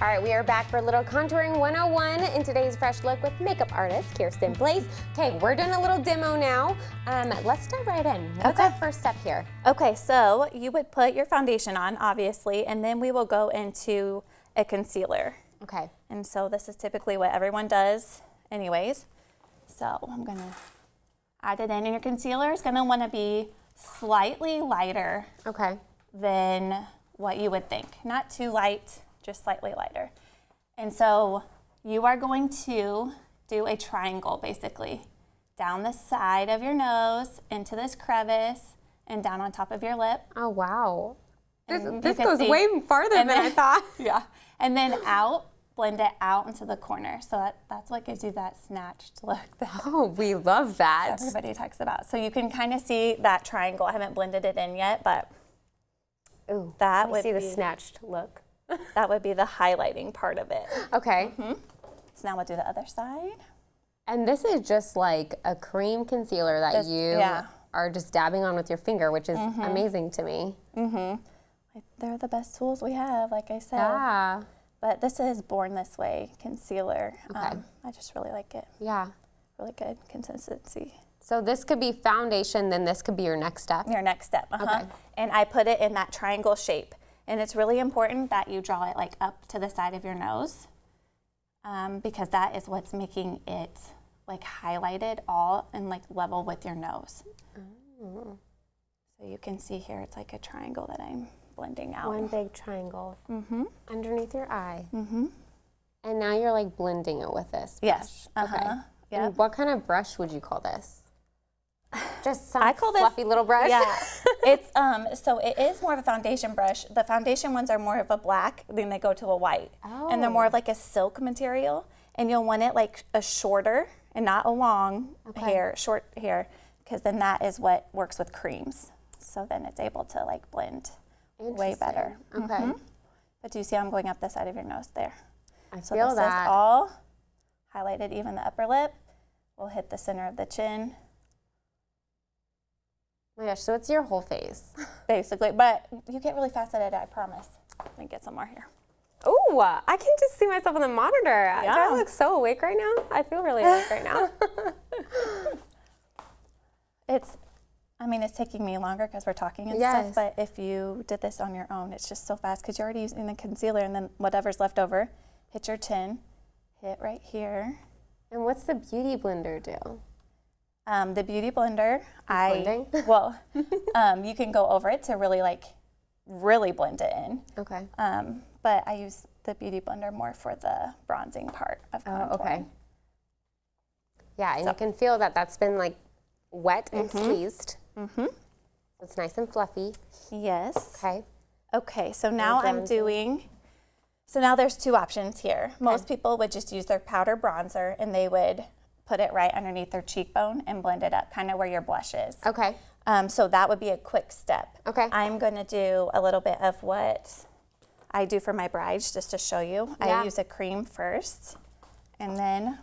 All right, we are back for a little contouring 101 in today's Fresh Look with makeup artist Kirsten Place. Okay, we're doing a little demo now. Let's dive right in. What's our first step here? Okay, so you would put your foundation on, obviously, and then we will go into a concealer. Okay. And so this is typically what everyone does anyways. So I'm gonna add it in, and your concealer is gonna wanna be slightly lighter Okay. than what you would think. Not too light, just slightly lighter. And so you are going to do a triangle basically down the side of your nose into this crevice and down on top of your lip. Oh, wow. And This you can goes see- way farther than I thought. Yeah. And then out, blend it out into the corner. So that's what gives you that snatched look that Oh, we love that. everybody talks about. So you can kind of see that triangle. I haven't blended it in yet, but Ooh, that let me would see the be- snatched look. that would be the highlighting part of it. Okay. So now we'll do the other side. And this is just like a cream concealer that you yeah. are just dabbing on with your finger, which is amazing to me. They're the best tools we have, like I said. Yeah. But this is Born This Way concealer. Okay. I just really like it. Yeah. Really good consistency. So this could be foundation, then this could be your next step. Your next step. Okay. And I put it in that triangle shape. And it's really important that you draw it like up to the side of your nose because that is what's making it like highlighted all and like level with your nose. Oh. So you can see here it's like a triangle that I'm blending out. One big triangle underneath your eye. And now you're like blending it with this brush. Yes. Okay. Yep. And what kind of brush would you call this? Just some I call this- fluffy little brush? Yeah, it's so it is more of a foundation brush. The foundation ones are more of a black, then they go to a white, and they're more of like a silk material. And you'll want it like a shorter and not a long hair, short hair, because then that is what works with creams. So then it's able to like blend way better. Okay. But do you see how I'm going up the side of your nose there? I So feel this that. is all highlighted, even the upper lip. We'll hit the center of the chin. Oh my gosh, so it's your whole face. Basically, but you get really fast at it, I promise. Let me get some more here. Oh, I can just see myself on the monitor. Do Yeah. I look so awake right now? I feel really awake right now. It's taking me longer because we're talking and Yes. stuff, but if you did this on your own, it's just so fast because you're already using the concealer and then whatever's left over, hit your chin, hit right here. And what's the Beauty Blender do? The Beauty Blender, blending? you can go over it to really blend it in. Okay. But I use the Beauty Blender more for the bronzing part of contouring. Oh, okay. Yeah, and you can feel that that's been like wet and squeezed. It's nice and fluffy. Yes. Okay. Okay, so now now there's two options here. Most people would just use their powder bronzer and they would put it right underneath their cheekbone and blend it up kind of where your blush is. Okay. So that would be a quick step. Okay. I'm going to do a little bit of what I do for my brides just to show you. Yeah. I use a cream first and then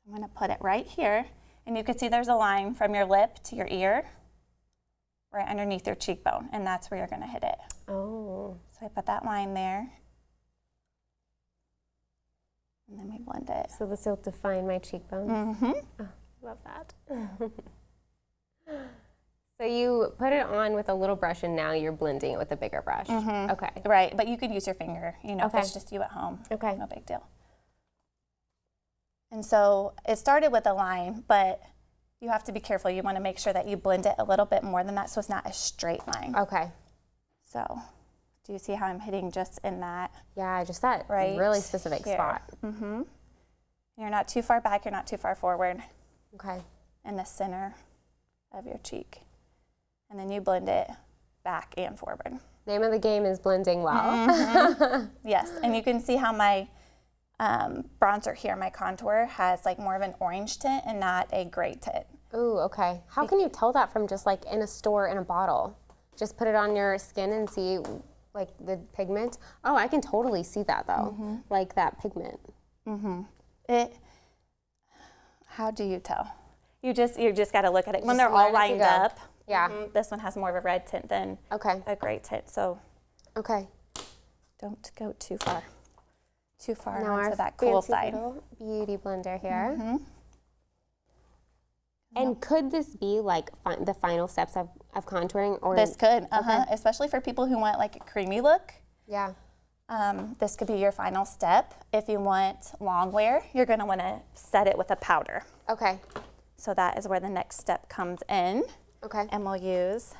I'm going to put it right here. And you can see there's a line from your lip to your ear right underneath your cheekbone, and that's where you're going to hit it. Oh. So I put that line there, and then we blend it. So this will define my cheekbones. Oh, love that. So you put it on with a little brush and now you're blending it with a bigger brush. Okay. Right, but you could use your finger, if Okay. it's just you at home. Okay. No big deal. And so it started with a line, but you have to be careful. You want to make sure that you blend it a little bit more than that so it's not a straight line. Okay. So do you see how I'm hitting just in that? Yeah, just that Right really specific here. spot. You're not too far back, you're not too far forward. Okay. In the center of your cheek. And then you blend it back and forward. Name of the game is blending well. Yes, and you can see how my bronzer here, my contour, has like more of an orange tint and not a gray tint. Ooh, okay. How can you tell that from just like in a store in a bottle? Just put it on your skin and see like the pigment? Oh, I can totally see that though, like that pigment. How do you tell? You just got to look at it when Just they're all learn as you lined go. up. Yeah. This one has more of a red tint than Okay. a gray tint. So Okay. Don't go too far Now onto our that cool fancy side. little beauty blender here. Mm-hmm. And could this be like the final steps of contouring? Or This could, especially for people who want like a creamy look. Yeah. This could be your final step. If you want long wear, you're gonna wanna set it with a powder. Okay. So that is where the next step comes in. Okay. And we'll use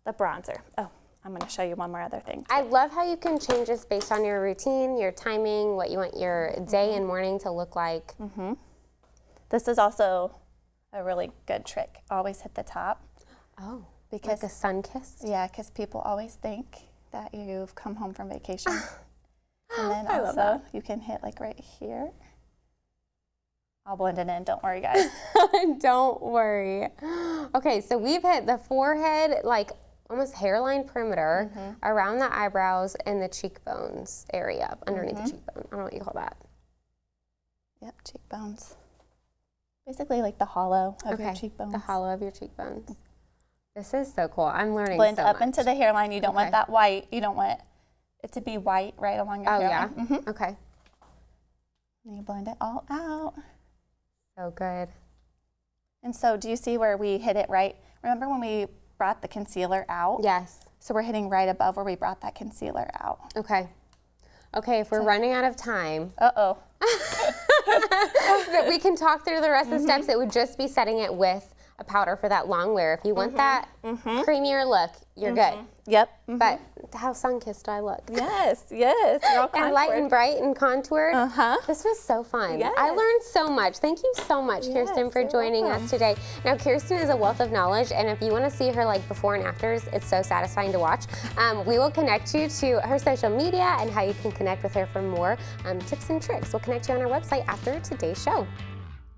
the bronzer. Oh, I'm gonna show you one more other thing. I love how you can change this based on your routine, your timing, what you want your day and morning to look like. This is also a really good trick. Always hit the top. Oh, Because, like a sun kiss? yeah, because people always think that you've come home from vacation. And then I love also you can hit like right here. I'll blend it in, don't worry guys. Don't worry. Okay, so we've hit the forehead, like almost hairline perimeter, around the eyebrows and the cheekbones area, underneath the cheekbone. I don't know what you call that. Yep, cheekbones. Basically like the hollow of your Okay, cheekbones. the hollow of your cheekbones. This is so cool. I'm learning Blend so up much. into the hairline. You don't want Okay. that white. You don't want it to be white right along your Oh, yeah? hairline. Okay. And you blend it all out. So good. And so do you see where we hit it right? Remember when we brought the concealer out? Yes. So we're hitting right above where we brought that concealer out. Okay. Okay, if we're running out of time, Uh-oh. that we can talk through the rest of the steps, it would just be setting it with a powder for that long wear. If you want that creamier look, you're good. Yep. But how sun-kissed do I look? Yes, yes. You're all And light and bright and contoured. This was so fun. I Yes. learned so much. Thank you so much, Kirsten, for you're joining welcome. us today. Now, Kirsten is a wealth of knowledge, and if you want to see her like before and afters, it's so satisfying to watch. We will connect you to her social media and how you can connect with her for more tips and tricks. We'll connect you on our website after today's show.